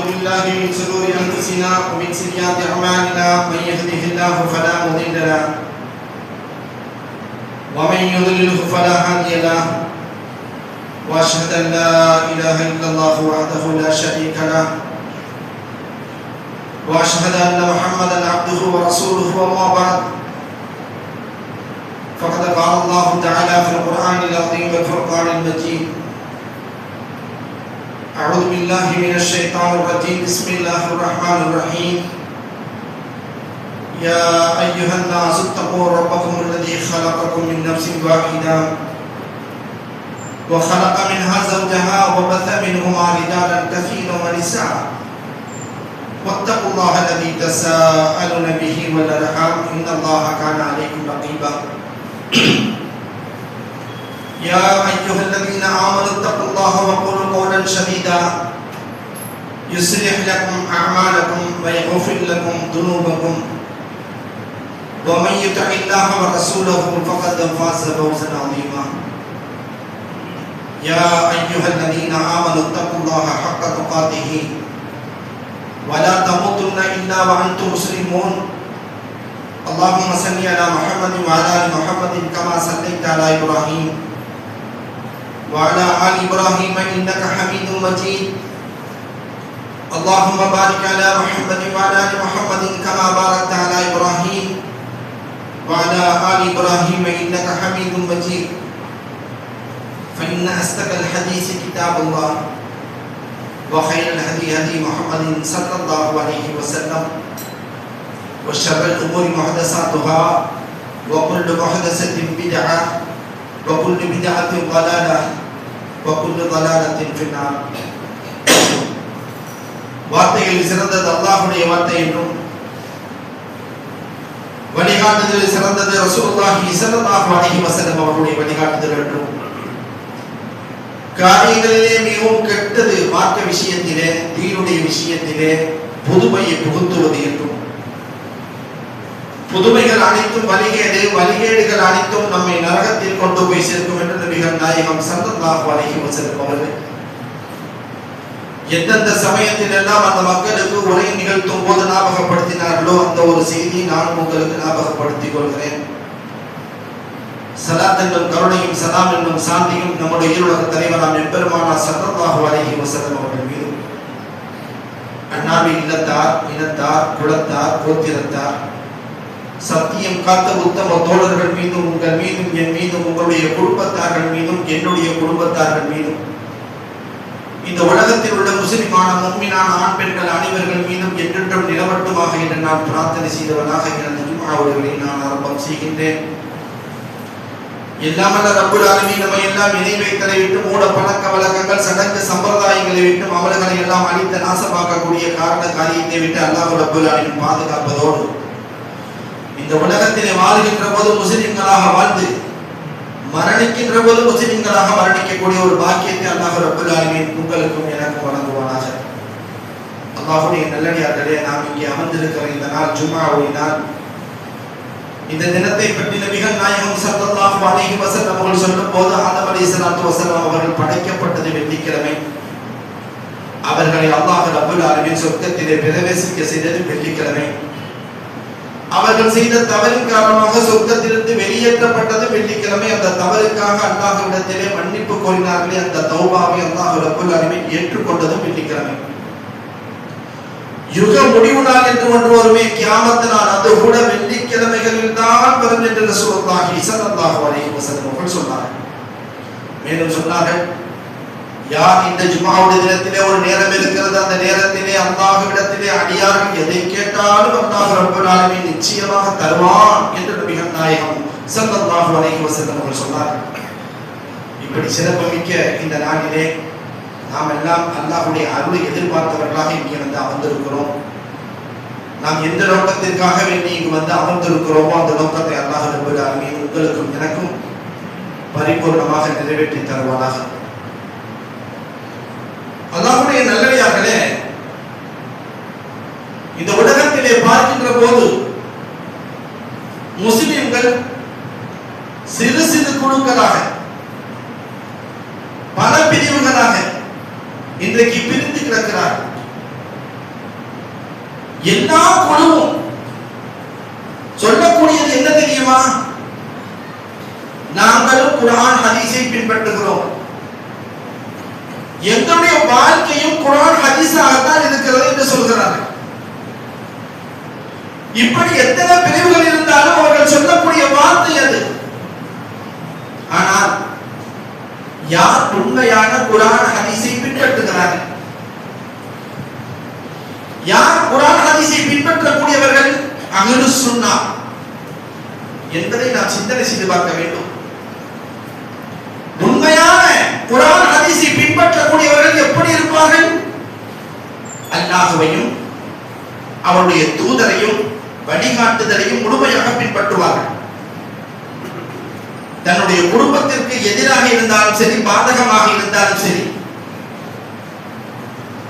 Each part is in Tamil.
بالله من شرور أنفسنا ومن سيئات أعمالنا من يهده الله فلا مضل له ومن يضلل فلا هادي له وأشهد أن لا إله إلا الله وحده لا شريك له وأشهد أن محمدا عبده ورسوله وما بعد فقد قال الله تعالى في القرآن العظيم والفرقان المجيد أعوذ بالله من الشيطان الرجيم بسم الله الرحمن الرحيم يا أيها الناس اتقوا ربكم الذي خلقكم من نفس واحدة وخلق منها زوجها وبث منهما رجالا كثيرا ونساء واتقوا الله الذي تساءلون به والأرحام إن الله كان عليكم رقيبا يا أيها الذين آمنوا اتقوا الله وقولوا قولا سديدا يصلح لكم أعمالكم ويغفر لكم ذنوبكم ومن يطع الله ورسوله فقد فاز فوزا عظيما يا أيها الذين آمنوا اتقوا الله حق تقاته ولا تموتن إلا وأنتم مسلمون اللهم صل على محمد وعلى آل محمد كما صليت على إبراهيم وعلى آل إبراهيم إنك حميد مجيد اللهم بارك على محمد وعلى آل محمد كما باركت على إبراهيم وعلى آل إبراهيم إنك حميد مجيد فإن أصدق الحديث كتاب الله وخير الهدي هدي محمد صلى الله عليه وسلم وشر الأمور محدثاتها وكل محدثة بدعة وكل بدعة ضلالة وكل ضلالة في النار வார்த்தைகளில் சிறந்தது அல்லாஹ்வுடைய வார்த்தை என்றும் வழிகாட்டுதலில் சிறந்தது ரசூலுல்லாஹி ஸல்லல்லாஹு அலைஹி வஸல்லம் அவர்களுடைய வழிகாட்டுதல் என்றும் காரியங்களிலே மிகவும் கெட்டது மார்க்க விஷயத்திலே தீனுடைய விஷயத்திலே புதுமையை புகுத்துவது என்றும் புதுமைகள் அனைத்தும் வழிகேடுகள் அனைத்தும் நம்மை நரகத்தில் கொண்டு போய் சேர்க்கும் என்று நபிகள் நாயகம் ஸல்லல்லாஹு அலைஹி வஸல்லம் அவர்கள் எந்தெந்த சமயத்தில் எல்லாம் அந்த மக்களுக்கு உரை நிகழ்த்தும் போது ஞாபகப்படுத்தினார்களோ அந்த ஒரு செய்தியை நான் உங்களுக்கு ஞாபகப்படுத்திக் கொள்கிறேன். ஸலாத் என்னும் கருணையும் சலாம் என்னும் சாந்தியும் நம்முடைய ஈருலக தலைவராம் எம்பெருமானார் ஸல்லல்லாஹு அலைஹி வஸல்லம் அவர்கள் மீது அன்னாரின் இல்லத்தார் இனத்தார் குலத்தார் கோத்திரத்தார் சத்தியம் காத்த உத்தம தோழர்கள் மீதும் உங்கள் மீதும் என் மீதும் உங்களுடைய குடும்பத்தார்கள் மீதும் என்னுடைய குடும்பத்தார்கள் மீதும் இந்த உலகத்தில் உள்ள முஸ்லிமான முஃமினான ஆண் பெண்கள் அனைவர்கள் மீதும் என்றென்றும் நிலவட்டுமாக என்று நான் பிரார்த்தனை செய்தவனாக எனது ஜும்ஆவுகளை நான் ஆரம்பம் செய்கின்றேன். எல்லாமல்ல ரப்புல் ஆலமீன் நம்மை எல்லாம் இணை வைத்தலை விட்டு மூட பழக்க வழக்கங்கள் சடங்கு சம்பிரதாயங்களை விட்டு அவர்களை எல்லாம் அழித்து நாசமாக்கக்கூடிய காரண காரியத்தை விட்டு அல்லாஹ் ரப்புல் ஆலமீன் பாதுகாப்பதோடு இந்த உலகத்திலே வாழ்கின்ற போது முஸ்லிம்களாக வாழ்ந்து மரணிக்கின்ற போது முஸ்லிம்களாக மரணிக்கக்கூடிய ஒரு பாக்கியத்தை அல்லாஹ் ரப்புல் ஆலமீன் உங்களுக்கும் எனக்கும் வழங்குவானாக. அல்லாஹ்வுடைய நல்லடியார்களே, நாம் இங்கே அமர்ந்திருக்கிற இந்த நாள் ஜும்ஆவுடைய நாள். இந்த தினத்தை பற்றி நபிகள் நாயகம் ஸல்லல்லாஹு அலைஹி வஸல்லம் அவர்கள் சொல்லும் போது ஆதம் அலைஹிஸ்ஸலாத்து வஸலாம் அவர்கள் படைக்கப்பட்டது வெள்ளிக்கிழமை, அவர்களை அல்லாஹ் ரப்புல் ஆலமீன் சொர்க்கத்திலே பிரவேசிக்க செய்தது வெள்ளிக்கிழமை, அவர்கள் செய்த தவறின் காரணமாக சொர்க்கத்திலிருந்து வெளியேற்றப்பட்டது வெள்ளிக்கிழமை. அந்த தவறுக்காக அல்லாஹ்விடத்திலே மன்னிப்பு கோரினார்களே, அந்த தௌபாவை அல்லாஹ் ரப்புல் ஆலமீன் ஏற்றுக்கொண்டதும் வெள்ளிக்கிழமை. யுக முடிவு நாள் என்று ஒன்று வருமே, கியாமத் நாள், அது கூட வெள்ளிக்கிழமைகளில் தான் வரும் என்று ரசூலுல்லாஹி ஸல்லல்லாஹு அலைஹி வஸல்லம் அவர்கள் சொன்னார்கள். மேலும் சொன்னார்கள், யார் இந்த ஜும்ஆவுடைய தினத்திலே ஒரு நேரம் இருக்கிறது, அந்த நேரத்திலே அல்லாஹ்விடத்திலே அடியார்கள் எதை கேட்டாலும் அல்லாஹ் ரப்புல் ஆலமீன் நிச்சயமாக தருவான் என்று நபிகள் நாயகம் ஸல்லல்லாஹு அலைஹி வஸல்லம் அவர்கள் சொன்னார்கள். இப்படி சிறப்புமிக்க இந்த நாளிலே நாம் எல்லாம் அல்லாஹ்வுடைய அருளை எதிர்பார்த்தவர்களாக இங்கே வந்து அமர்ந்திருக்கிறோம். நாம் எந்த நோக்கத்திற்காக வேண்டி இங்கு வந்து அமர்ந்திருக்கிறோமோ அந்த நோக்கத்தை அல்லாஹ் ரப்புல் ஆலமீன் உங்களுக்கும் எனக்கும் பரிபூர்ணமாக நிறைவேற்றி தருவானாக. அல்லாஹ்வுடைய நல்லடியார்களே, இந்த உலகத்திலே பார்க்கின்ற போது முஸ்லிம்கள் சிறு சிறு குழுக்களாக பல பிரிவுகளாக இன்றைக்கு பிரிந்து கிடக்கிறார்கள். எல்லா குழுவும் சொல்லக்கூடியது என்ன தெரியுமா? நாங்களும் குர்ஆன் ஹதீஸை பின்பற்றுகிறோம், எங்களுடைய வாழ்க்கையும் குர்ஆன் ஹதீஸாகத்தான் இருக்கிறது என்று சொல்கிறார்கள். இப்படி எத்தனை பிரிவுகள் இருந்தாலும் அவர்கள் சொல்லக்கூடிய வார்த்தை அது. ஆனால் யார் உண்மையான குர்ஆன் ஹதீஸை பின்பற்றுகிறார்கள்? யார் குர்ஆன் ஹதீஸை பின்பற்றக்கூடியவர்கள்? அஹ்லுஸ் சுன்னah என்பதை நாம் சிந்தனை செய்து பார்க்க வேண்டும். உண்மையான குர்ஆன் ஹதீஸை பின்பற்றக்கூடியவர்கள் எப்படி இருப்பார்கள்? அல்லாஹ்வையும் அவருடைய தூதரையும் வழிகாட்டுதலையும் முழுமையாக பின்பற்றுவார்கள். தன்னுடைய குடும்பத்திற்கு எதிராக இருந்தாலும் சரி, பாதகமாக இருந்தாலும் சரி,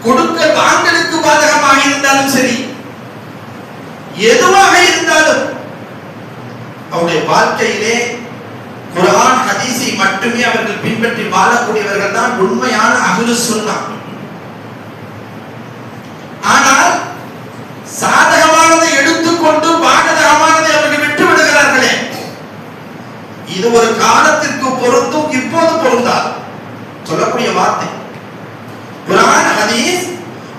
கொடுக்க வாங்கலுக்கு பாதகமாக இருந்தாலும் சரி, எதுவாக இருந்தாலும் அவருடைய வாழ்க்கையிலே குர்ஆன் ஹதீஸை மட்டுமே அவர்கள் பின்பற்றி வாழக்கூடியவர்கள் தான் உண்மையான அஹ்லுஸ் சுன்னah. ஆனால் சாதகமானதை எடுத்துக்கொண்டு பாதகமானதை அவர்கள் விட்டு விடுகிறார்களே, இது ஒரு காலத்திற்கு பொருந்தும், இப்போது பொருந்தாது. சொல்லக்கூடிய வார்த்தை குர்ஆன் ஹதீஸ்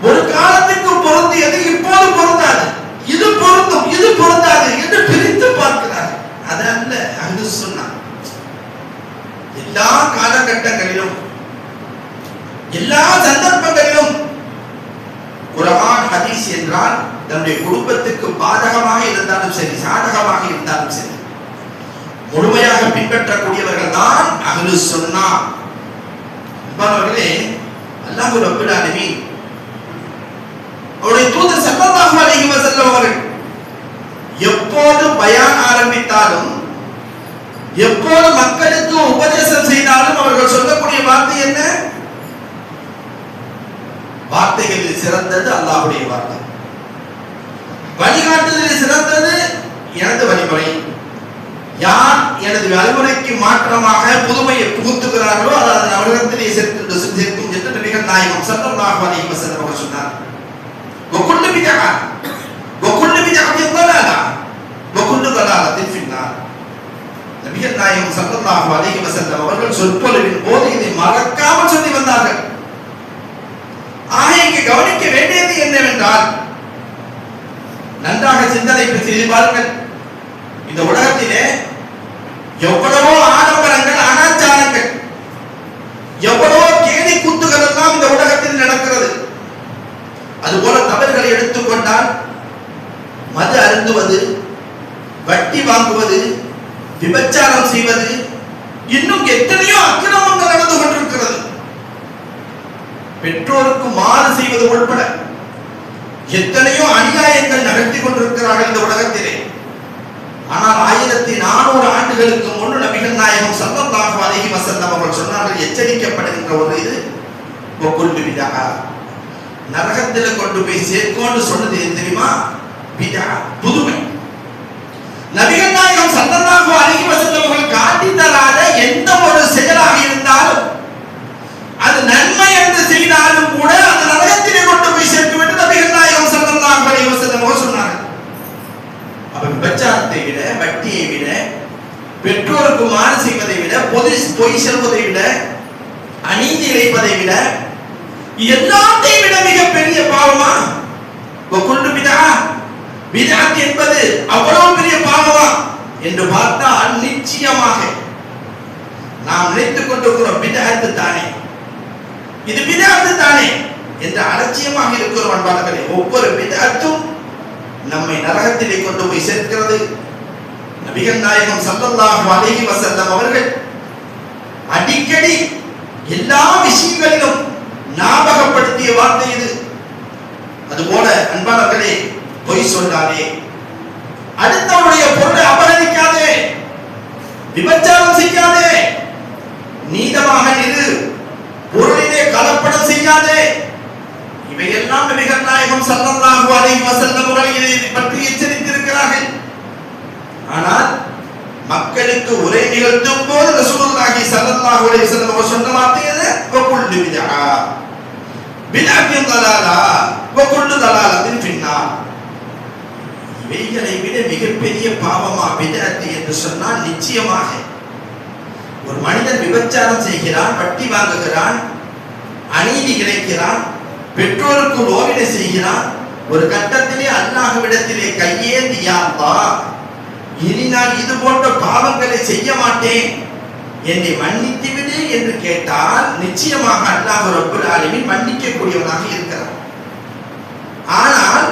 ஒரு காலத்திற்கு பொருந்தியது, இப்போது பொருந்தாது. இது பொருந்தும், இது பொருந்தாது என்று பிரித்து பார்க்கிறார்கள். அது அல்ல அஹ்லுஸ் சுன்னah. எல்லா காலகட்டங்களிலும் எல்லா சந்தர்ப்பங்களிலும் குர்ஆன் ஹதீஸ் என்றால் தன்னுடைய குடும்பத்துக்கு பாதகமாக இருந்தாலும் சரி, சாதகமாக இருந்தாலும் சரி, முழுமையாக பின்பற்றக்கூடியவர்கள் தான் அஹ்லுஸ் சுன்னah. அன்பானவர்களே, அல்லாஹ் ரப்பல் ஆலமீன் அவருடைய தூதர் ஸல்லல்லாஹு அலைஹி வஸல்லம் அவர்கள் எப்போது பயான் ஆரம்பித்தாலும், எப்போது மக்களுக்கு உபதேசம் செய்தாலும் அவர்கள் சொல்லக்கூடிய வார்த்தை என்ன? வார்த்தைகளில் சிறந்தது அல்லாஹ்வுடைய வார்த்தை, வழிகாட்டுதலில் சிறந்தது எனது வழிமுறை. யார் எனது வழிமுறைக்கு மாற்றமாக புதுமையை புகுத்துகிறார்களோ அது அதன் அவர்களிடத்திலே சேர்க்கும் என்று நபிகள் நாயகம் ஸல்லல்லாஹு அலைஹி வஸல்லம் அவர்கள் சொன்னார். வகுல்லு பித்ஆ வகுல்லு பித்ஆத்தின் ضلالة வகுல்லு ضلالة ஃபின்னார். நபிகள் நாயகம் ஸல்லல்லாஹு அலைஹி வஸல்லம் அவர்கள் சொற்பொழிவின் போது இதை மறக்காமல் சொல்லி வந்தார்கள். ஆக இங்கு கவனிக்க வேண்டியது என்னவென்றால், நன்றாக சிந்தனை செய்து பாருங்கள். இந்த உலகத்திலே எவ்வளவோ ஆடம்பரங்கள், அனாச்சாரங்கள், எவ்வளவோ கேலி கூத்துகள் எல்லாம் இந்த உலகத்தில் நடக்கிறது. அதுபோல தவறுகளை எடுத்துக்கொண்டால் மது அருந்துவது, வட்டி வாங்குவது, விபச்சாரம் செய்வது, இன்னும் எத்தனையோ அக்கிரமங்கள் நடந்து கொண்டிருக்கிறது. பெற்றோருக்கு மாறு செய்வது உட்பட எத்தனையோ அநியாயங்கள் நடத்தி கொண்டிருக்கிறார்கள் இந்த உலகத்திலே. ஆனால் 1400 ஆண்டுகளுக்கு முன்பு நபிகள் நாயகம் ஸல்லல்லாஹு அலைஹி வஸல்லம் அவர்கள் சொன்னார்கள், எச்சரிக்கப்படுகின்ற ஒரு இது வகுல்லு பித்ஆ, நரகத்தில் கொண்டு போய் சேர்க்கோன்னு சொன்னது எது தெரியுமா? பித்ஆ, புதுமை. நபிகள் நாயகம் ஸல்லல்லாஹு அலைஹி வஸல்லம் அவர்கள் காட்டி தராத எந்த ஒரு செயலாக இருந்தாலும், அது நன்மை என்று செய்தாலும் கூட அது நரகத்திலே கொண்டு போய் சேர்க்கும் என்று நபிகள் நாயகம் ஸல்லல்லாஹு அலைஹி வஸல்லம் அவர்கள் சொன்னார்கள். அப்ப விபச்சாரத்தை விட, வட்டியை விட, பெற்றோருக்கு மாறு செய்வதை விட, பொய் சொல்வதை விட, அநீதி இழைப்பதை விட, எல்லாத்தையும் விட மிகப்பெரிய பாவமா வகுல்லு பித்ஆ? பித்ஆத் என்பது அவ்வளவு பெரிய பாவமா என்று பார்த்தால் நிச்சயமாக நாம் நினைத்துக் கொண்டிருக்கிறோம் பித்ஆத் தானே, இது பித்ஆத் தானே என்று அலட்சியமாக இருக்கிறோம். அன்பானவர்களே, ஒவ்வொரு பித்ஆத்தும் நம்மை நரகத்திலே கொண்டு போய் சேர்க்கிறது. நபிகள் நாயகம் ஸல்லல்லாஹு அலைஹி வஸல்லம் அவர்கள் அடிக்கடி எல்லா விஷயங்களிலும் ஞாபகப்படுத்திய வார்த்தை இது. அதுபோல அன்பானவர்களே, பொய் சொல்லாதே, அடுத்தவருடைய பொருளை அபகரிக்காதே, விபச்சாரம் செய்யாதே, நீதமாக இரு, பொருளிலே கலப்படம் செய்யாதே. இவையெல்லாம் நபிகள் நாயகம் ஸல்லல்லாஹு அலைஹி வஸல்லம் அவர்கள் இதை பற்றி எச்சரித்திருக்கிறார்கள். ஆனால் மக்களுக்கு உரை நிகழ்த்தும் போது ரசூலுல்லாஹி ஸல்லல்லாஹு அலைஹி வஸல்லம் அவர்கள் சொன்ன வார்த்தை என்ன? வகுல்லு பித்ஆ பித்ஆத்தின் ضلالة வகுல்லு ضلالة ஃபின்னார். இவைகளை விட மிகப்பெரிய பாவமா பிதஅத் என்று சொன்னால் நிச்சயமாக ஒரு மனிதன் விபச்சாரம் செய்கிறான், வட்டி வாங்குகிறான், அநீதி இழைக்கிறான், பெற்றோருக்கு நோவினை செய்கிறான். ஒரு கட்டத்திலே அல்லாஹ்விடத்திலே கையேந்தி யா அல்லாஹ், இனி நான் இது போன்ற பாவங்களை செய்ய மாட்டேன், என்னை மன்னித்து விடு என்று கேட்டால் நிச்சயமாக அல்லாஹ் ரப்பல் ஆலமீன் மன்னிக்க கூடியவனாக இருக்கிறான். ஆனால்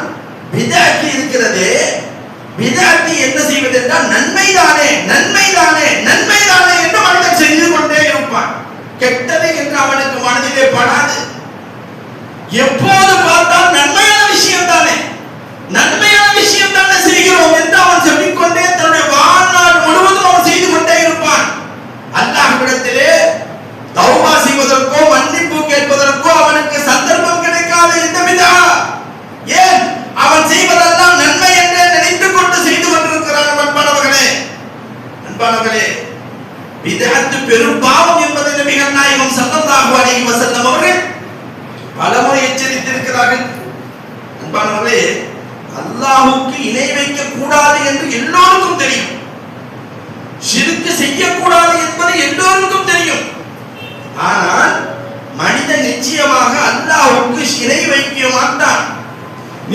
பிதஅத் இருக்கிறது, பிதஅத் என்ன செய்வது என்றால் நன்மைதானே நன்மைதானே நன்மைதானே என்று மனிதன் செய்து கொண்டே இருப்பான். கெட்டது என்று அவனுக்கு மனதிலே படாது. எப்போது பார்த்தால் நன்மையான விஷயம் தானே நன்மையான விஷயம் தானே செய்கிறோம் என்று அவன் சொல்லிக்கொண்டே தன்னுடைய வாழ்நாள் முழுவதும் அவன் செய்து கொண்டே இருப்பான். அல்லாஹ்விடத்திலே தௌபா செய்வதற்கோ மன்னிப்பு கேட்பதற்கோ அவனுக்கு சந்தர்ப்பம் கிடைக்காது. இந்த பிதஅத் ஏன் அவன் செய்வதெல்லாம் நன்மை என்று நினைத்துக் கொண்டு செய்து கொண்டிருக்கிறான். அன்பானவர்களே, பிதஅத் பெரும் பாவம் என்பதை நபிகள் நாயகம் ஸல்லல்லாஹு அலைஹி வஸல்லம் அவர்கள் பலமுறை எச்சரித்திருக்கிறார்கள். அன்பானவர்களே, அல்லாஹ்வுக்கு இணை வைக்க கூடாது என்று எல்லோருக்கும் தெரியும். ஷிர்க் செய்யக்கூடாது என்பது எல்லோருக்கும் தெரியும். ஆனால் மனிதன் நிச்சயமாக அல்லாஹ்வுக்கு இணை வைக்க மாட்டான்.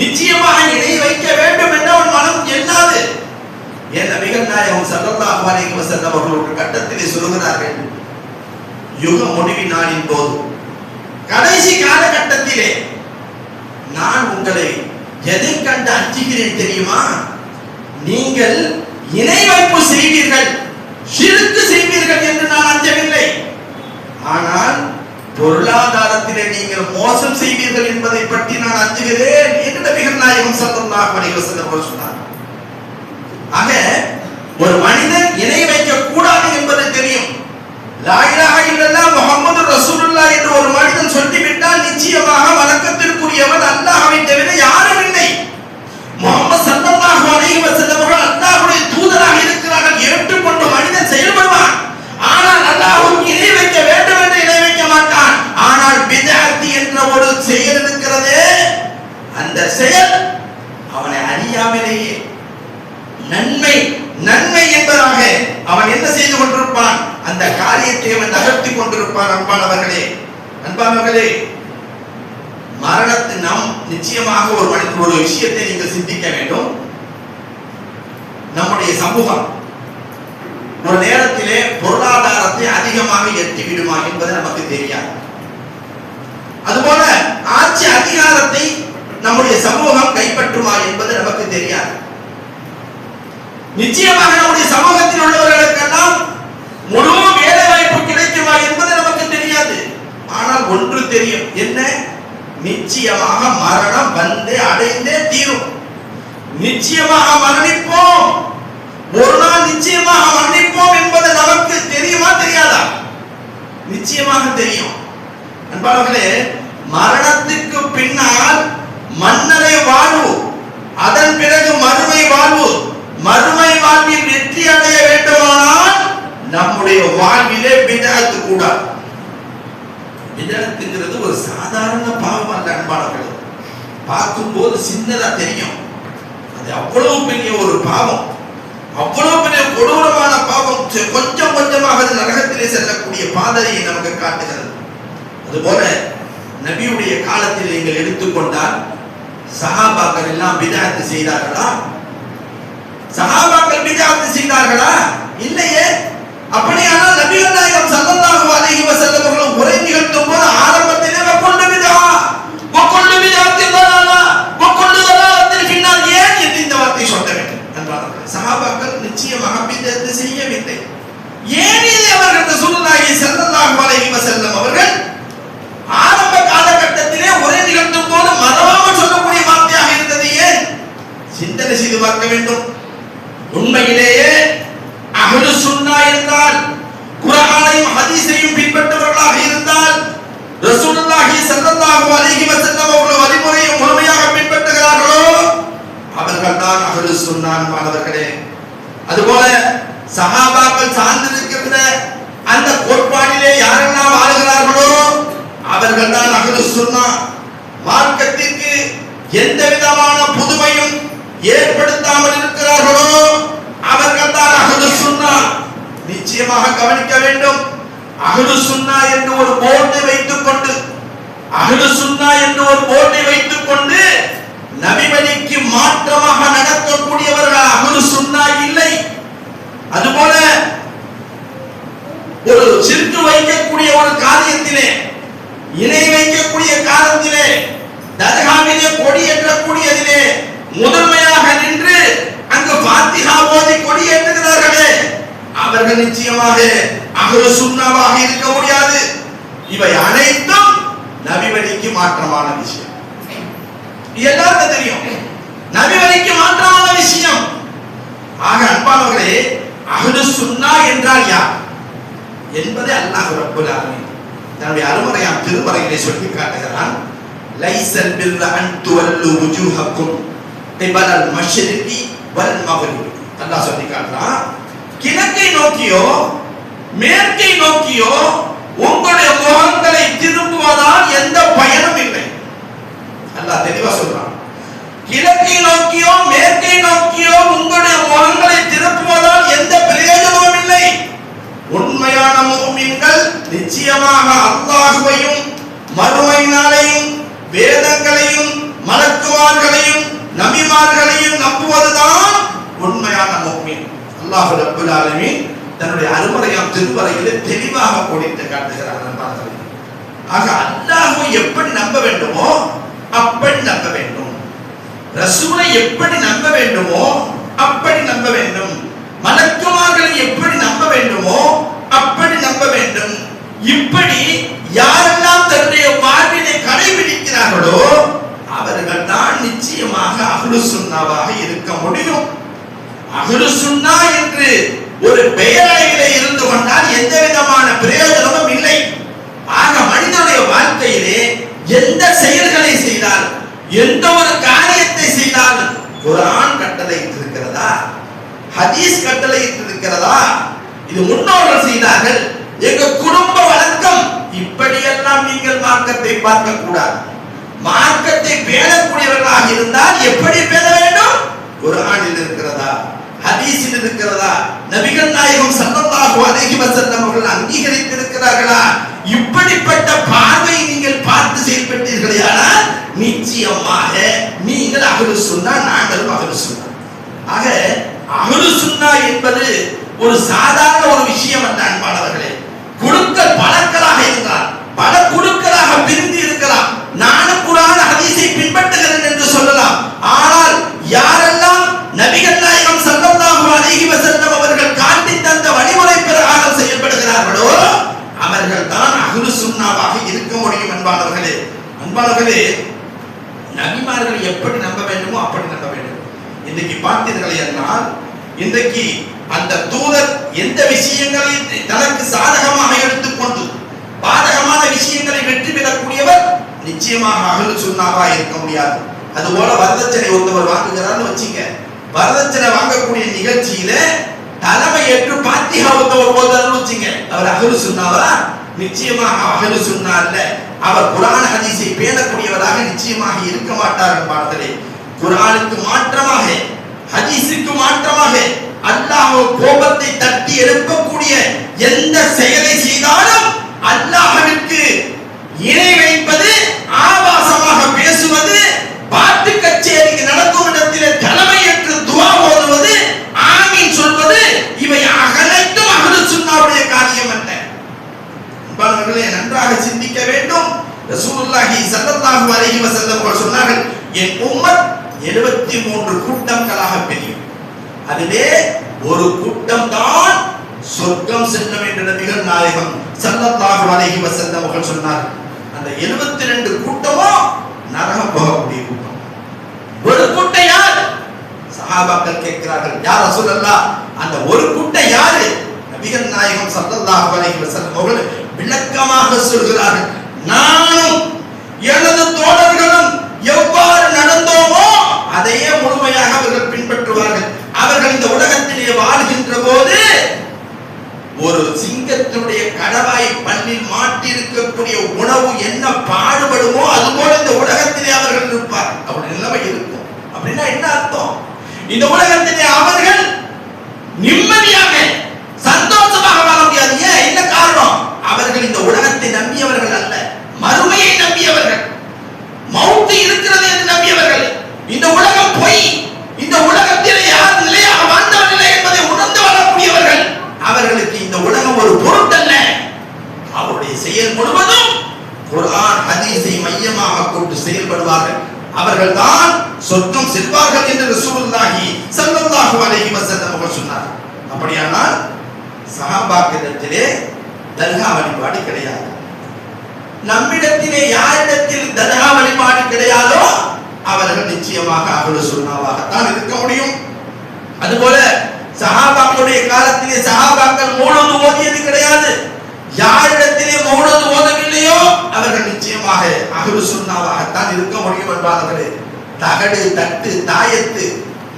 நிச்சயமாக இணை வைக்க வேண்டும் என்று அவன் மனம் எண்ணாது. என் நபிகள் நாயகம் ஸல்லல்லாஹு அலைஹி வஸல்லம் அவர்கள் ஒரு கட்டத்திலே சொல்கிறார்கள், யுக முடிவு நாளின் போது, கடைசி காலகட்டத்திலே நான் உங்களை எதை கண்டு அஞ்சுகிறேன் தெரியுமா? நீங்கள் இணை வைப்பு செய்வீர்கள், ஷிர்க் செய்வீர்கள் என்று நான் அஞ்சவில்லை. ஆனால் பொருளாதாரத்திலே நீங்கள் மோசம் செய்வீர்கள் என்பதை பற்றி நான் அஞ்சுகிறேன் என்று நபிகள் நாயகம் ஸல்லல்லாஹு அலைஹி வஸல்லம் அவர்கள் சொன்னார். ஆக ஒரு மனிதன் இணை வைக்க கூடாது என்பது தெரியும். லா இலாஹ இல்லல்லாஹ் முஹம்மதுர் ரசூலுல்லாஹ் என்று ஒரு மனிதன் சொல்லிவிட்டால் நிச்சயமாக வணக்கத்திற்குரியவன் அல்லாஹ்வை தவிர யாரும் இல்லை. முஹம்மது ஸல்லல்லாஹு அலைஹி வஸல்லம் அவர்கள் அல்லாஹ்வுடைய தூதராக இருக்கிறார்கள் ஏற்றுக்கொண்டு மனிதன் செயல்படுவான். ஆனால் அல்லாஹ்வுக்கு இணை வைக்க வேண்டும் என்று இணை வைக்க மாட்டான். ஆனால் பிதஅத் என்ற ஒரு செயல் இருக்கிறதே, அந்த செயல் அவனை அறியாமலேயே நன்மை நன்மை என்பதாக அவன் என்ன செய்து கொண்டிருப்பான், அந்த காரியத்தை அவன் நகர்த்தி கொண்டிருப்பான். அன்பானவர்களே, மரணத்தை நாம் நிச்சயமாக ஒரு மனிதன் ஒரு விஷயத்தை நீங்கள் சிந்திக்க வேண்டும். நம்முடைய சமூகம் ஒரு நேரத்திலே பொருளாதாரத்தை அதிகமாக எட்டி விடுமா என்பது நமக்கு தெரியாது. அதுபோல ஆட்சி அதிகாரத்தை நம்முடைய சமூகம் கைப்பற்றுமா என்பது நமக்கு தெரியாது. நிச்சயமாக நம்முடைய சமூகத்தில் உள்ளவர்களுக்கெல்லாம் முழு வேலை வாய்ப்பு கிடைக்குமா என்பது நமக்கு தெரியாது. ஆனால் ஒன்று தெரியும், என்ன? நிச்சயமாக மரணம் வந்து அடைந்தே தீரும். நிச்சயமாக மரணிப்போம், ஒரு நாள் நிச்சயமாக மரணிப்போம் என்பது நமக்கு தெரியுமா தெரியாதா? நிச்சயமாக தெரியும். அன்பானவர்களே, மரணத்துக்கு பின்னால் மன்னரை வாழ்வு, அதன் பிறகு மறுமை வாழ்வு. மறுமை வாழ்வில் வெற்றி அடைய வேண்டுமானால் நம்முடைய வாழ்விலே பிதஅத் கூடாது. பிதஅத்ங்கிறது ஒரு சாதாரண பாவம் அல்ல அன்பானவர்களே. பார்க்கும்போது சின்னதா தெரியும், அது அவ்வளவு பெரிய ஒரு பாவம், அவ்வளவு பெரிய கொடூரமான பாவம். கொஞ்சம் கொஞ்சமாக அது நரகத்திலே செல்லக்கூடிய பாதையை நமக்கு காட்டுகிறது. அதுபோல நபியுடைய காலத்தில் நீங்கள் எடுத்துக்கொண்டால் சஹாபாக்கள் எல்லாம் பிதஅத் செய்தார்களா? சஹாபாக்கள் பிதஅத் செய்தார்களா? இல்லையே. அப்படியானால் நபிகள் நாயகம் ஸல்லல்லாஹு அலைஹி வஸல்லம் அவர்கள் உரை நிகழ்த்தும் போது ஆரம்பத்திலே வகுல்லு பிதஅத்தின் தலாலா வகுல்லு தலாலத்தின் ஃபின்னார் ஏன் என்று இந்த வார்த்தை சொல்ல வேண்டும் என்றார்கள். சஹாபாக்கள் நிச்சயமாக பிதஅத் செய்யவில்லை. ஏன் இதை அவர்கள் ரசூலுல்லாஹி ஸல்லல்லாஹு அலைஹி வஸல்லம் அவர்கள் ஆரம்ப காலகட்டத்திலே உரை நிகழ்த்தும் போது மறவாமல் சொல்லக்கூடிய வார்த்தையாக இருந்தது? ஏன்? சிந்தனை செய்து பார்க்க வேண்டும். உண்மையிலேயே அஹ்லு சுன்னா என்றால், குர்ஆனையும் ஹதீஸையும் பின்பற்றவர்களாக இருந்தால், ரசூலுல்லாஹி ஸல்லல்லாஹு அலைஹி வஸல்லம் அவர்கள் வழிமுறையை முழுமையாக பின்பற்றுகிறார்களோ அவர்கள் தான் அஹ்லு சுன்னா மாணவர்களே. அதுபோல சஹாபாக்கள் சார்ந்திருக்கிற அந்த கோட்பாட்டிலே யாரெல்லாம் வாழுகிறார்களோ அவர்கள் தான் அஹ்லு சுன்னா. மார்க்கத்திற்கு எந்த விதமான புதுமையும் ஏற்படுத்தாமல் இருக்கிறார்களோ அவர்கள் தான் அஹ்லுஸ் சுன்னா. நிச்சயமாக கவனிக்க வேண்டும். அஹ்லுஸ் சுன்னா என்று ஒரு போர்டை வைத்துக் கொண்டு நபிவழிக்கு மாற்றமாக நடக்கக்கூடியவர்கள் அஹ்லுஸ் சுன்னா இல்லை. அதுபோல ஒரு சிறுக்கு வைக்கக்கூடிய ஒரு காரியத்திலே, இணை வைக்கக்கூடிய காரணத்திலே, தர்காவிலே கொடி ஏற்றக்கூடியதிலே முதன்மையாக நின்று அங்கு ஃபாத்திஹா ஓதி கொடி ஏற்றுகிறார்களே அவர்கள் நிச்சயமாக அஹ்லுஸ் சுன்னாவாக இருக்க முடியாது. இவை அனைத்தும் நபி வழிக்கு மாற்றமான விஷயம். எல்லாருக்கும் தெரியும், நபி வழிக்கு மாற்றமான விஷயம். ஆக அன்பானவர்களே, அஹ்லுஸ் சுன்னா என்றால் யார் என்பதை அல்லாஹ் ரப்பல் ஆலமீன் தன்னுடைய அருமறையாம் திருமறையிலே சொல்லி காட்டுகிறான். லைஸல் பிர்ர அன் துவல்லு வுஜூஹக்கும் கிபலல் மஷ்ரிகி வல் மக்ரிபி. அல்லாஹ் சொல்லி காட்டுறான், கிழக்கை நோக்கியோ மேற்கை நோக்கியோ உங்களுடைய முகங்களை திருப்புவதால் எந்த பயனும் இல்லை. அல்லாஹ் தெளிவா சொல்றான், கிழக்கை நோக்கியோ மேற்கை நோக்கியோ உங்களுடைய முகங்களை திருப்புவதால் எந்த பிரயோஜனமும் இல்லை. உண்மையான முஃமின்கள் நிச்சயமாக அல்லாஹ்வையும் மறுமை நாளையும் வேதங்களையும் மலக்குமார்களையும் நபிமார்களையும் நம்புவதுதான் உண்மையான முஃமின். அல்லாஹ் ரப்பல் ஆலமீன் தன்னுடைய அருமறையாம் திருமறையிலே தெளிவாக கோடிட்டு காட்டுகிறார். ஆக அல்லாஹ்வை எப்படி நம்ப வேண்டுமோ அப்படி நம்ப வேண்டும். ரசூலை எப்படி நம்ப வேண்டுமோ அப்படி நம்ப வேண்டும். மலக்குமார்களை எப்படி நம்ப வேண்டுமோ அப்படி நம்ப வேண்டும். இப்படி யாரெல்லாம் தன்னுடைய வாழ்வினை கடைபிடிக்கிறார்களோ அவர்கள் தான் நிச்சயமாக அஹ்லுஸ் சுன்னாவாக இருக்க முடியும். அஹ்லுஸ் சுன்னா என்று ஒரு பெயரளவிலே இருந்து கொண்டால் எந்த விதமான பிரயோஜனமும் இல்லை. ஆக மனிதனுடைய வாழ்க்கையிலே எந்த செயல்களை செய்தால், எந்த ஒரு காரியத்தை செய்தால் குர்ஆன் கட்டளை இருக்கிறதா, ஹதீஸ் கட்டளை இருக்கிறதா, இது முன்னோர்கள் செய்தார்கள், எங்க குடும்ப வழக்கம், இப்படியெல்லாம் நீங்கள் மார்க்கத்தை பார்க்க கூடாது. மார்க்கத்தை பேணக்கூடியவர்களாக இருந்தால் எப்படி பேண வேண்டும்? குர்ஆனில் இருக்கிறதா, ஹதீஸில் இருக்கிறதா, நபிகள் நாயகம் ஸல்லல்லாஹு அலைஹி வஸல்லம் அவர்கள் அங்கீகரித்திருக்கிறார்களா? இப்படிப்பட்ட பார்வை நீங்கள் பார்த்து செயல்பட்டீர்களானால் நிச்சயமாக நீங்கள் அஹ்லுஸ் சுன்னா, நாங்களும் அஹ்லுஸ் சுன்னா. ஆக அஹ்லுஸ் சுன்னா என்பது ஒரு சாதாரண ஒரு விஷயம் அல்ல அன்பானவர்களே. குழுக்கள் பலக்களாக இருந்தால் பல குழுக்களாக பிரிந்து இருக்கலாம். நானும் குர்ஆன் ஹதீஸை பின்பற்றுகிறேன் என்று சொல்லலாம். ஆனால் யாரெல்லாம் நபிகள் நாயகம் ஸல்லல்லாஹு அலைஹி வஸல்லம் அவர்கள் காட்டி தந்த வழிமுறை பிரகாரம் செயல்படுகிறார்களோ அவர்கள் தான் அஹ்லுஸ் சுன்னாவாக இருக்க முடியும். அன்பானவர்களே, நபிமார்களை எப்படி நம்ப வேண்டுமோ அப்படி நம்ப வேண்டும். இன்றைக்கு பார்த்தீர்கள் என்றால், இன்றைக்கு அந்த தூதர் எந்த விஷயங்களை தனக்கு சாதகமாக எடுத்துக்கொண்டு பாதகமான விஷயங்களை வெற்றி பெறக்கூடியவர் நிச்சயமாக அஹ்லுஸ் சுன்னாவாக இருக்க முடியாது. அதுபோல வரதட்சணை ஒருத்தவர் வாங்குகிறார்னு வச்சுங்க, வரதட்சணை வாங்கக்கூடிய நிகழ்ச்சியில தலைமை ஏற்று பாத்திஹா ஒருத்தவர் ஓதுறாருன்னு வச்சுங்க, அவர் அஹ்லுஸ் சுன்னாவா? நிச்சயமாக அஹ்லுஸ் சுன்னா அல்ல. அவர் குர்ஆன் ஹதீஸை பேணக்கூடியவராக நிச்சயமாக இருக்க மாட்டார். என்பார்களே, குர்ஆனுக்கு மாற்றமாக, ஹதீஸுக்கு மாற்றமாக அல்லாஹ் கோபத்தை தட்டி எழுப்பக்கூடிய எந்த செயலை செய்தாலும் அல்லாஹ்விற்கு இணை வைப்பது, ஆபாசமாக பேசுவது, பாட்டு கச்சேரிக்கு நடக்கும் இடத்திலே தலைமை ஏற்று துஆ ஓதுவது, ஆமீன் சொல்வது, இவை அனைத்தும் அஹ்லுஸ் சுன்னாவுடைய காரியம் அல்ல. அன்பானவர்களே, நன்றாக சிந்திக்க வேண்டும். ரசூலுல்லாஹி ஸல்லல்லாஹு அலைஹி வஸல்லம் அவர்கள் சொன்னார்கள், என் உம்மத் 73 கூட்டங்களாக பிரியும், அதிலே ஒரு கூட்டம் தான் சொர்க்கம் செல்லும் என்று நபிகள் நாயகம் ஸல்லல்லாஹு அலைஹி வஸல்லம் அவர்கள் சொன்னார்கள். அந்த 72 கூட்டமும் நரகம் போகக்கூடிய கூட்டம். ஒரு கூட்டம் யார்? சஹாபாக்கள் கேட்கிறார்கள், யா ரசூலல்லாஹ், அந்த ஒரு கூட்டம் யாரு? நபிகள் நாயகம் ஸல்லல்லாஹு அலைஹி வஸல்லம் அவர்கள் விளக்கமாக சொல்கிறார்கள், நானும் எனது தோழர்களும் எவ்வாறு நடந்தோமோ அதையே முழுமையாக அவர்கள் பின்பற்றுவார்கள். அவர்கள் இந்த உலகத்திலே வாழ்கின்ற போது ஒரு சிங்கத்தினுடைய கடவாய் பல்லில் மாட்டி இருக்கக்கூடிய உணவு என்ன பாடுபடுமோ அதுபோல இந்த உலகத்திலே அவர்கள் இருப்பார். அப்படி நிலைமை இருக்கும். அப்படின்னா என்ன அர்த்தம்? இந்த உலகத்திலே அவர்கள் நிம்மதியாக சந்தோஷமாக வாழ முடியாது. ஏன்? என்ன காரணம்? அவர்கள் இந்த உலகத்தை நம்பியவர்கள் அல்ல, மறுமையை நம்பியவர்கள், மௌத்து இருக்கிறது என்று நம்பியவர்கள். இந்த உலகம் பொய், இந்த உலகத்திலே யார் நிலையாக வாழ்ந்தவர்கள் என்பதை உணர்ந்து வாழக்கூடியவர்கள். அவர்களுக்கு இந்த உலகம் ஒரு பொருட்டல்ல. அவருடைய செயல் முழுவதும் குர்ஆன் ஹதீஸை மையமாக கொண்டு செயல்படுவார்கள். அவர்கள் தான் சொர்க்கம் செல்வார்கள் என்று ரசூலுல்லாஹி ஸல்லல்லாஹு அலைஹி வஸல்லம் அவர்கள் சொன்னார். அப்படியானால் சஹாபாக்களிடத்திலே தர்கா வழிபாடு கிடையாது. நம்மிடத்திலே யாரிடத்தில் தர்கா வழிபாடு கிடையாதோ அவர்கள் நிச்சயமாக அஹ்லுஸ் சுன்னாவாகத்தான் இருக்க முடியும். அதுபோல சஹாபாக்களுடைய காலத்திலே சஹாபாக்கள் மௌலூது ஓதியது கிடையாது. யாரிடத்திலே மௌலூது ஓதவில்லையோ அவர்கள் நிச்சயமாக அஹ்லுஸ் சுன்னாவாகத்தான் இருக்க முடியும் என்பார்களே. தகடு, தட்டு, தாயத்து,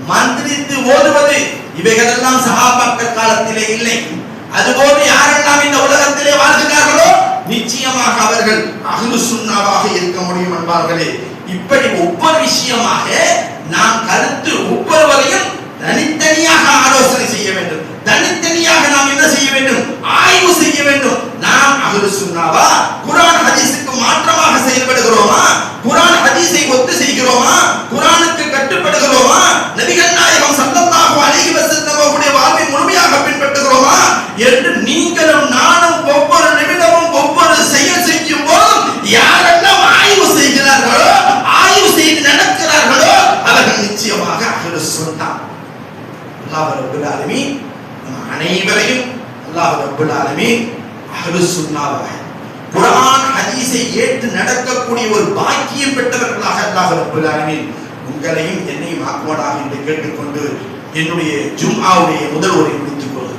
மந்திரித்து ஓதுவது இவைகளெல்லாம் சஹாபாக்கள் காலத்திலே இல்லை. அதுபோன்று யாரெல்லாம் இந்த உலகத்திலே வாழ்கிறார்களோ நிச்சயமாக அவர்கள் அஹ்லுஸ் சுன்னாவாக இருக்க முடியும் என்பார்களே. இப்படி ஒவ்வொரு விஷயமாக நாம் கருத்து ஒவ்வொருவரையும் தனித்தனியாக ஆலோசனை செய்ய வேண்டும். தனித்தனியாக நாம் என்ன செய்ய வேண்டும்? ஆய்வு செய்ய வேண்டும். நாம் அஹ்லுஸ் சுன்னாவா, குர்ஆன் ஹதீஸுக்கு மாற்றமாக செயல்படுகிறோமா, குர்ஆன் ஹதீஸை ஒத்து செய்கிறோமா, குர்ஆனுக்கு கட்டுப்படுகிறோமா, நபிகள் நாயகம் ஸல்லல்லாஹு அலைஹி வஸல்லம் அவருடைய வாழ்வை முழுமையாக பின்பற்றுகிறோமா என்று நீங்களும் நானும் ஒவ்வொரு நிமிடமும் ஒவ்வொரு செயல் செய்யும் போதும் யாரெல்லாம் ஆய்வு செய்கிறார்களோ, ஆய்வு செய்து நடக்கிறார்களோ அவர்கள் நிச்சயமாக அஹ்லுஸ் சுன்னா. அல்லாஹ் ரப்பல் ஆலமீன் அனைவரையும் அல்லாஹ் ரப்பல் ஆலமீன் அஹ்லுஸ் சுன்னாவாக குர்ஆன் ஹதீஸை ஏற்று நடக்கக்கூடிய ஒரு பாக்கியம் பெற்றவர்களாக அல்லாஹ் ரப்பல் ஆலமீன் உங்களையும் என்னையும் ஆக்குவானாக என்று கேட்டுக்கொண்டு என்னுடைய ஜும்ஆவுடைய முதல் உரை முடித்துக் கொள்கிறேன்.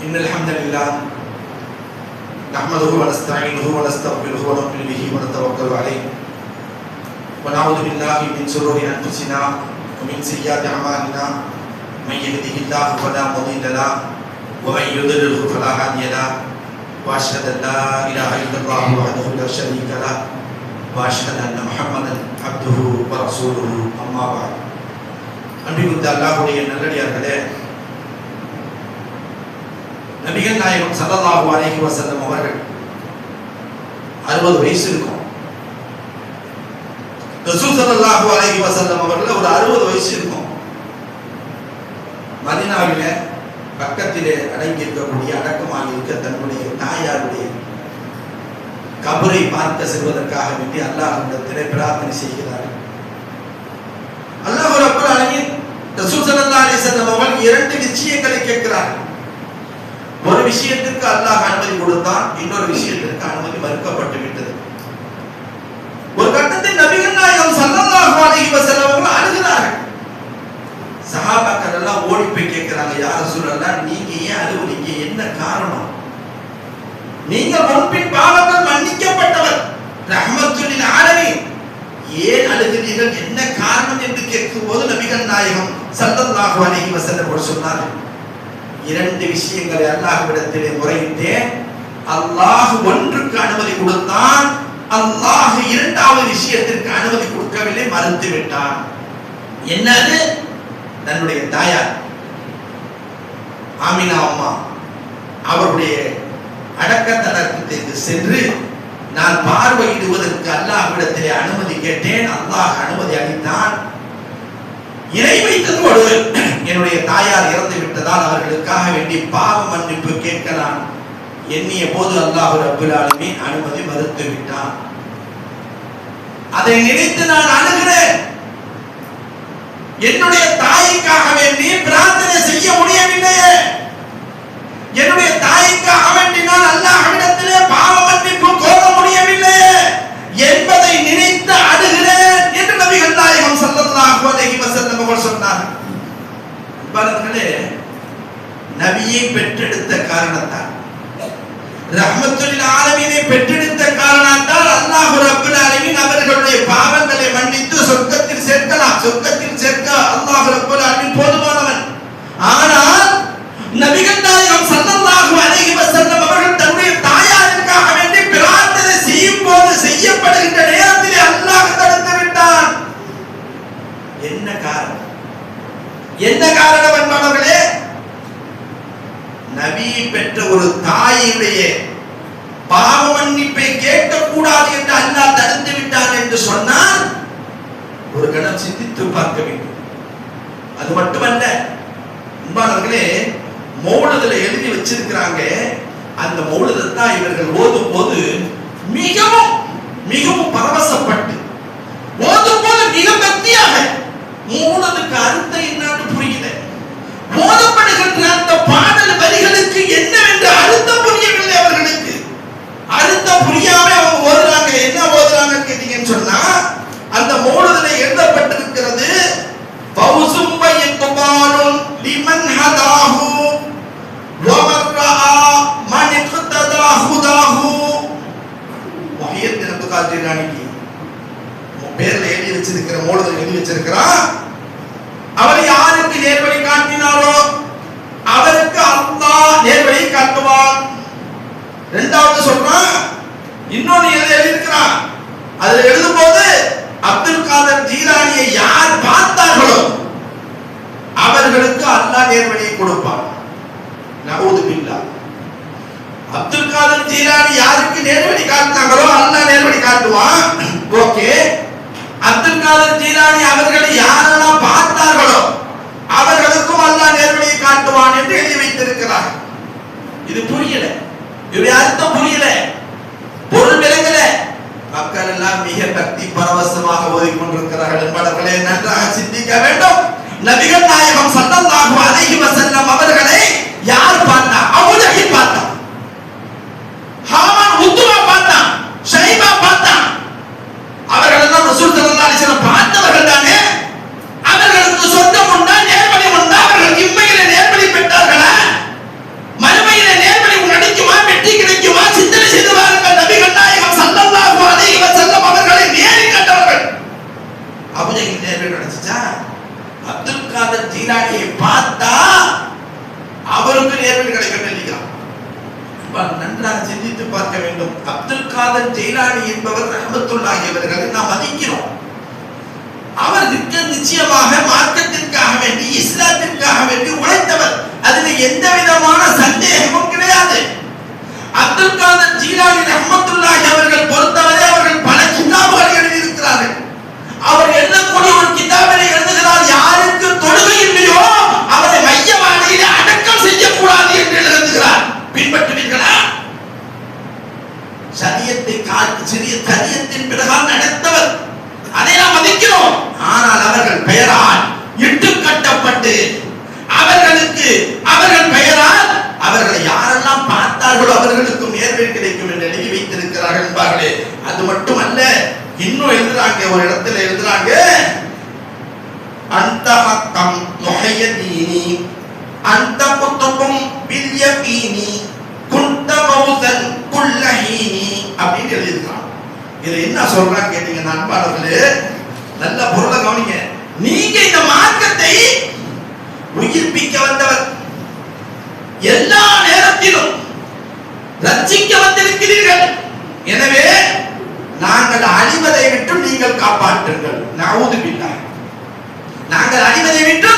إن الحمد لله نحمده ونستعينه ونستغفره ونؤمن به ونتوكل عليه ونعوذ بالله من شرور أنفسنا ومن سيئات أعمالنا من يهده الله فلا مضل له ومن يضلل فلا هادي له وأشهد أن لا إله إلا الله وحده لا شريك له وأشهد أن محمدا عبده ورسوله أما بعد. அன்பிற்குரிய அல்லாஹ்வுடைய நல்லடியார்களே, நபிகள் நாயகம் ஸல்லல்லாஹு அலைஹி வஸல்லம் அவர்கள் 60 வயசு இருக்கும். ரசூல் ஸல்லல்லாஹு அலைஹி வஸல்லம் அவர்கள் ஒரு 60 வயசு இருக்கும். மதீனாவிலே பக்கத்திலே அடங்கி இருக்கக்கூடிய அடக்கமாக இருக்க தன்னுடைய தாயாருடைய கபரை பார்க்க செல்வதற்காக வேண்டி அல்லாஹ்விடத்திலே பிரார்த்தனை செய்கிறார்கள். அல்லாஹ் ரப்பல் ஆலமீன் ரசூல் ஸல்லல்லாஹு அலைஹி வஸல்லம் அவர்கள் 2 விஷயங்களை கேட்கிறார்கள். ஒரு விஷயத்திற்கு அல்லாஹ் அனுமதி கொடுத்தான், இன்னொரு விஷயத்திற்கு அனுமதி மறுக்கப்பட்டு விட்டது. ஒரு கட்டத்தில் நபிகள் நாயகம் ஸல்லல்லாஹு அலைஹி வஸல்லம் அவர்கள் அழுகிறார்கள். சஹாபாக்கள் எல்லாம் ஓடி போய் கேட்கிறாங்க, யா ரசூலல்லாஹ், நீங்க ஏன் அழுவுறீங்க? என்ன காரணம்? நீங்க முன்பின் பாவங்கள் மன்னிக்கப்பட்டவர், ரஹ்மத்துல் லில் ஆலமீன், ஏன் அழுகிறீர்கள்? என்ன காரணம் என்று கேட்கும்போது நபிகள் நாயகம் ஸல்லல்லாஹு அலைஹி வஸல்லம் அவர்கள் சொன்னார்கள், 2 விஷயங்களை அல்லாஹ்விடத்திலே முறையிட்டேன். அல்லாஹ் ஒன்றுக்கு அனுமதி கொடுத்தான், அல்லாஹ் 2வது விஷயத்திற்கு அனுமதி கொடுக்கவில்லை, மறுத்து விட்டான். என்னது? தன்னுடைய தாயார் ஆமினா அம்மா அவருடைய அடக்கத்தலத்திற்கு சென்று நான் பார்வையிடுவதற்கு அல்லாஹ்விடத்திலே அனுமதி கேட்டேன், அல்லாஹ் அனுமதி அளித்தான். இறை வைத்ததோடு என்னுடைய தாயார் இறந்து விட்டதால் அவர்களுக்காக வேண்டி பாவ மன்னிப்பு கேட்கலாம் எண்ணிய போது அல்லாஹ் ரப்பல் ஆலமீன் அனுமதி மறுத்து விட்டான். அதை நினைத்து நான் அழுகிறேன். என்னுடைய தாய்க்காக வேண்டி பிரார்த்தனை செய்ய முடியவில்லையே, என்னுடைய தாய்க்காக வேண்டி நான் அல்லாஹ்விடத்திலே பாவ மன்னிப்பு கோர முடியவில்லையே என்பதை நினைத்து அழுகிறேன் என்று நபிகள் நாயகம் ஸல்லல்லாஹு அலைஹி வஸல்லம் அவர்கள் சொன்னார்கள். பாருங்களே, நபியை பெற்றெடுத்த காரணத்தால், ரஹ்மத்துல் லில் ஆலமீனை பெற்றெடுத்த காரணத்தால் அல்லாஹ் ரப்பல் ஆலமீன் அவர்களுடைய பாவங்களை மன்னித்து சொர்க்கத்தில் சேர்க்கலாம். சொர்க்கத்தில் சேர்க்க அல்லாஹ் ரப்பல் ஆலமீன் மௌலிதிலேயே பாவ மன்னிப்பை கேட்கக்கூடாது என்று அல்லாஹ் தடுத்து விட்டான் என்று சொன்னால் ஒரு கணம் சிந்தித்து பார்க்க வேண்டும். அது மட்டுமல்ல அன்பானவர்களே, மௌலிதுல எழுதி வச்சிருக்கிறாங்க. அந்த மௌலிதை தான் இவர்கள் ஓதும் போது மிகவும் மிகவும் பரவசப்பட்டு ஓதும் போது மிக பக்தியாக மௌலிதுக்கு அர்த்தம் என்னன்னு புரியல. ஓதப்படுகின்ற அந்த பாடல் வரிகளுக்கு என்னவென்று அர்த்தம் புரியவில்லை. அவர்களுக்கு அர்த்தம் புரியாம அவங்க ஓதுறாங்க. என்ன ஓதுறாங்கன்னு கேட்டீங்கன்னு சொன்னா, அந்த மௌலிதுல எழுதப்பட்டிருக்கிறது ஃபௌசும் வயக்பானுன் லிமன் ஹதாஹு வமர்ரா மன் இக்ததா ஹுதாஹு. முஹியத்தீன் அப்துல் காதிர் ஜீலானிக்கு பேர்ல எழுதி வச்சிருக்கிற மௌலிதுல எழுதி வச்சிருக்கிறான். அவர் யாருக்கு நேர்வழி காட்டினாரோ அவருக்கு அல்லாஹ் நேர்வழி காட்டுவான். இரண்டாவது சொல்றான், இன்னொன்னு எழுதியிருக்கிறான். அதுல எழுதும்போது அப்துல் காதர் ஜீலானியை யார் பார்த்தார்களோ அவர்களுக்கு அல்லாஹ் நேர்வழியை கொடுப்பான். நஊது பில்லாஹ். அப்துல் காதர் ஜீலானி யாருக்கு நேர்வழி காட்டினாங்களோ அல்லாஹ் நேர்வழி காட்டுவான். ஓகே, அப்துல் காதர் ஜீலானி அவர்களை யாரெல்லாம் பார்த்தார்களோ அவர்களுக்கும் அல்லாஹ் நேர்வழியை காட்டுவான் என்று எழுதி வைத்திருக்கிறார். இது புரியல, இவருடைய அர்த்தம் புரியல, பொருள் விளங்கல. மக்கள் எல்லாம் மிக பக்தி பரவசமாக ஓதிக்கொண்டிருக்கிறார்கள் என்பவர்களே நன்றாக சிந்திக்க வேண்டும். நபிகள் நாயகம் ஸல்லல்லாஹு அலைஹி வஸல்லம் அவர்களை யார் பார்த்தா? அபூ ஜஹல் பார்த்தா, ஹாமான் உத்பா பார்த்தா, ஷைபா பார்த்தா. அவர்கள் எல்லாம் ரசூல் ஸல்லல்லாஹு அலைஹி வஸல்லம் பார்த்தவர்கள் தானே. அவர்களுக்கு சொர்க்கம் உண்டா, நேர்வழி உண்டா? அவர்கள் இம்மையிலே நேர்வழி பெற்றார்களா? மறுமையிலே நேர்வழி கிடைக்குமா, வெற்றி கிடைக்குமா? சிந்தனை செய்து பாருங்கள். நபிகள் நாயகம் ஸல்லல்லாஹு அலைஹி வஸல்லம் அவர்களை நேரில் கண்டவர்கள். அபூ ஜஹல் நேர்வழி கிடைச்சா? அப்துல் காதர் ஜீலானியை பார்த்தா அவருக்கு நேர்வழி கிடைக்கும் நினைக்கிறான். நன்றாக சிந்தித்து பார்க்க வேண்டும். அப்துல் காதர் ஜீலானி என்பவர் ரஹ்மத்துல்லாஹி அவர்களை நாம் மதிக்கிறோம். அவர் நிச்சயமாக மார்க்கத்திற்காக வேண்டி, இஸ்லாத்திற்காக வேண்டி உழைத்தவர். அதில் எந்த விதமான சந்தேகமும் கிடையாது. அப்துல் காதர் ஜீலானி ரஹ்மத்துல்லாஹி அவர்கள் பொறுத்தவரை அவர்கள் பல கிதாபுகளை எழுதியிருக்கிறார்கள். அவர் எழுதக்கூடிய ஒரு கிதாபிலே எழுதுகிறார், யாருக்கு தொழுகை இல்லையோ அவரை மையவாடியிலே அடக்கம் செய்யக்கூடாது என்று எழுதுகிறார். பின்பற்றுவீர்களா? சரியத்தின் பிரகாரம் நடத்தவர், அதை நாம் மதிக்கிறோம். ஆனால் அவர்கள் பெயரால் இட்டு கட்டப்பட்டு அவர்கள் பெயரால் அவர்களை யாரெல்லாம் பார்த்தார்களோ அவர்களுக்கும் நேர்வழி கிடைக்கும் என்று எழுதி வைத்திருக்கிறார்கள் என்பார்களே. அது மட்டுமல்ல, இன்னும் எழுதுறாங்க, ஒரு இடத்துல எழுதுறாங்க, அந்த ஹக்கம் முஹையதீனி அந்த குத்துபும் பில் யகீனி குன்த மௌதன் குல்லஹீனி அப்படின்னு எழுதியிருக்கான். இது என்ன சொல்றாங்க கேட்டீங்கன்னா, அன்பானவர்களே நல்ல பொருளை கவனிங்க. நீங்க இந்த மார்க்கத்தை உயிர்ப்பிக்க வந்தவர், எல்லா நேரத்திலும் ரட்சிக்க வந்திருக்கிறீர்கள். எனவே நாங்கள் அழிவதை விட்டு நீங்கள் காப்பாற்றுங்கள். நஊது பில்லாஹ். நாங்கள் அழிவதை விட்டு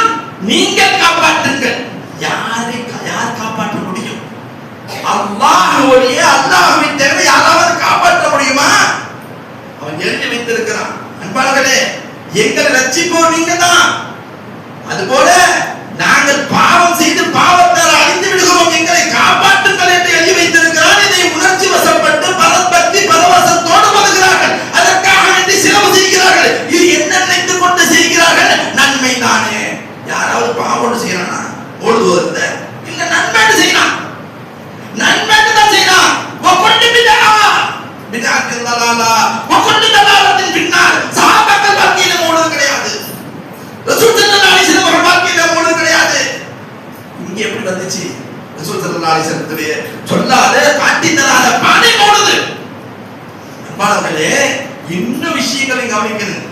நீங்கள் காப்பாற்றுங்கள். யார் காப்பாற்ற முடியும்? அல்லாஹ்வுடைய, அல்லாஹ்வை தவிர யாராவது காப்பாற்ற முடியுமா? அவன் எழுதி வைத்திருக்கிறான். அன்பானவர்களே, எங்களை ரட்சிப்போர் நீங்க தான். அதுபோல நாங்கள் பாவம் செய்து பாவத்தால் அழிந்து விடுகிறோம், எங்களை காப்பாற்றுங்கள் என்று எழுதி வைத்திருக்கிறான். இதை உணர்ச்சி வசப்பட்டு பரபக்தி பரவசத்தோடு வருகிறார்கள். அதற்காக வேண்டி சிரம செய்கிறார்கள். இது என்ன நினைத்துக் கொண்டு செய்கிறார்கள்? நன்மை தானே. யாராவது பாவம் செய்யறானா? ஓடுவத இல்ல, நன்மை செய்யலாம், நன்மை தான் செய்யலாம். ஒக்கொண்டு பிதாத்தின் தலாலா, ஒக்கொண்டு தலாலத்தின் பின்னால் சஹாபாக்கள் வாழ்க்கையில ஓடுவது கிடையாது. ரசூல் ஸல்லல்லாஹு அலைஹி வஸல்லம் அவர்கள் வாழ்க்கையில ஓடுவது கிடையாது. இங்க எப்படி வந்துச்சு? ரசூல் ஸல்லல்லாஹு அலைஹி வஸல்லம் சொல்லாத காட்டி தராத பானை ஓடுது. அன்பானவர்களே, இன்னும் விஷயங்களை கவனிக்கணும்.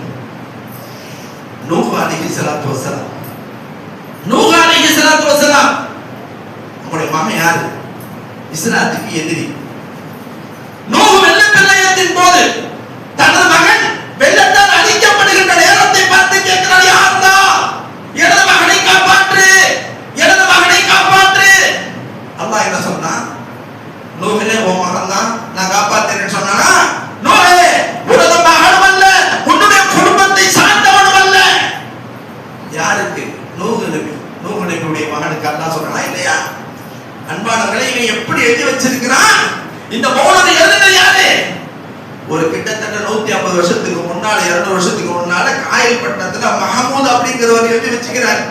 நூஹ் அலைஹிஸ்ஸலாத்து வஸலாம், நூஹ் அலைஹிஸ்ஸலாத்து வஸலாம் அவருடைய மகன் யாரு? இஸ்லாத்துக்கு எதிரி. நூஹ் வெள்ள பிரளயத்தின் போது தனது மகன் வெள்ளத்தால் அழிக்கப்படுகின்ற நேரத்தை பார்த்து கேட்கிறார், யா அல்லாஹ், எனது மகனை காப்பாற்று, எனது மகனை காப்பாற்று. அல்லாஹ் என்ன சொன்னான்? நூஹ் நூகே உன் மகன் தான் நான் காப்பாத்துறேன்னு சொன்னானா? நூகே உனது மகனும் அல்ல, உன்னுடைய குடும்பத்தை சார்ந்தவனும் அல்ல. யாருக்கு? நூஹ் நபியுடைய மகனுக்கு அல்லாஹ் சொன்னானா இல்லையா? அன்பானவர்களே, இவன் எப்படி எழுதி வச்சிருக்கிறான்? இந்த மௌனத்தை எழுதுனது யாரு? ஒரு கிட்டத்தட்ட 150 வருஷத்துக்கு முன்னால 200 வருஷத்துக்கு முன்னால காயல்பட்டணத்துல மஹமூத் அப்படிங்கிறவர் எழுதி வச்சுக்கிறார்.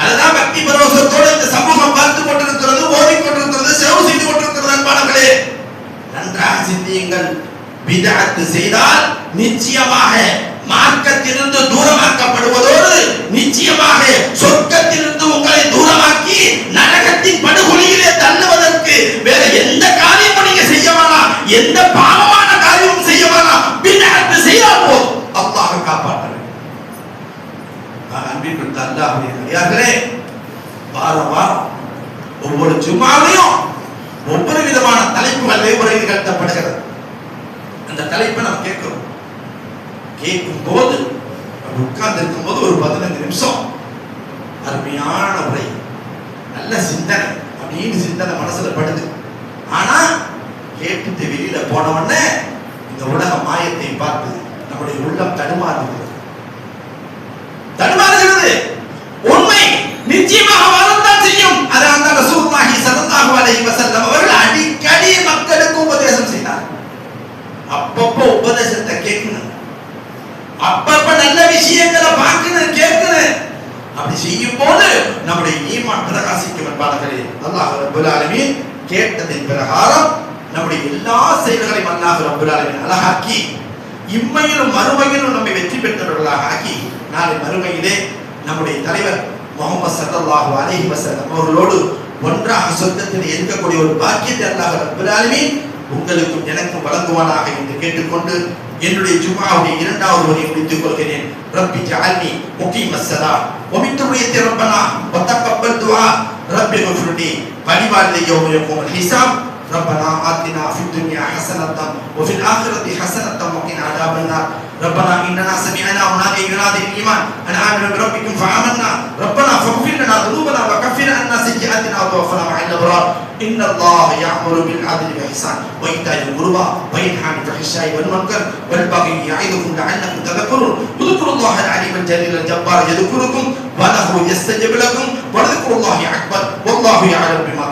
அதுதான் பக்தி பரவசத்தோடு இந்த சமூகம் பார்த்து கொண்டிருக்கிறது, ஓடிக்கொண்டிருக்கிறது, செலவு செய்து கொண்டிருக்கிறது. அன்பானவர்களே, நன்றாக சிந்தியுங்கள். பிதஅத் செய்தால் நிச்சயமாக மார்க்கத்திலிருந்து தூரமாக்கப்படுவதோடு நிச்சயமாக சொர்க்கத்திலிருந்து உங்களை தூரமாக்கி நரகத்தின் படுகொலியிலே தள்ளுவதற்கு வேற எந்த காரியமும் நீங்க செய்ய வேணாம், எந்த பாவமான காரியமும் செய்ய வேணாம். பிதஅத் செய்தால் போதும், அல்லாஹ் காப்பாற்றுவார். அன்பிற்குரிய அல்லாஹ்விலே வாரம் வாரம் ஒவ்வொரு ஜும்மாவிலும் ஒவ்வொரு விதமான தலைப்புகள் உரை நிகழ்த்தப்படுகிறது. அந்த தலைப்பை நாம் கேட்கிறோம். கேட்கும் போது உட்கார்ந்து இருக்கும் போது ஒரு 15 நிமிஷம் அருமையான உரை, நல்ல சிந்தனை அப்படின்னு சிந்தனை மனசுல படுது. ஆனா கேட்டுட்டு வெளியில போன உடனே இந்த உலக மாயத்தை பார்த்து நம்முடைய உள்ளம் தடுமாறுகிறது. உண்மை நிச்சயமாக வரத்தான் செய்யும். அதான் ரசூலுல்லாஹி ஸல்லல்லாஹு அலைஹி வஸல்லம் அவர்கள் அடிக்கடி மக்களுக்கு உபதேசம் செய்தார். அப்பப்போ உபதேசத்தை கேட்கணும், அப்பப்ப நல்ல விஷயங்களை பார்க்கணும், கேட்கணும். அப்படி செய்யும் போது நம்முடைய ஈமான் பிரகாசிக்கும். என்பார்களே, அல்லாஹ் ரப்பல் ஆலமீன் கேட்டதின் பிரகாரம் நம்முடைய எல்லா செயல்களையும் அல்லாஹ் ரப்பல் ஆலமீன் அழகாக்கி இம்மையிலும் மறுமையிலும் நம்மை வெற்றி பெற்றவர்களாக ஆக்கி நாளை மறுமையிலே நம்முடைய தலைவர் முஹம்மது ஸல்லல்லாஹு அலைஹி வஸல்லம் அவர்களோடு ஒன்றாக சொர்க்கத்தில் இருக்கக்கூடிய ஒரு பாக்கியத்தை அல்லாஹ் ரப்பல் ஆலமீன் உங்களுக்கும் எனக்கும் வழங்குவானாக என்று கேட்டுக்கொண்டு என்னுடைய ஜும்ஆவுடைய 2வது வரியை முடித்துக் கொள்கிறேன். ரப்பி ஜஅல்னி முகீமஸ் ஸலாத் வ மின் துர்ரியத்தி ரப்பனா வ தகப்பல் துஆ ரப்பி ஃபிர்லி வலிவாலிதைய யௌம யகூமுல் ஹிசாப் ربنا آتنا في الدنيا حسنة وفي الآخرة حسنة وقنا عذاب النار ربنا إننا سمعنا مناديا ينادي للإيمان أن آمنوا بربكم فآمنا ربنا فاغفر لنا ذنوبنا وكفر عنا سيئاتنا وتوفنا مع الأبرار إن الله يأمر بالعدل والإحسان وإيتاء ذي القربى وينهى عن الفحشاء والمنكر والبغي يعظكم لعلكم تذكرون اذكروا الله العليم الجليل الجبار يذكركم وله يستجب لكم ولذكر الله أكبر والله يعلم بما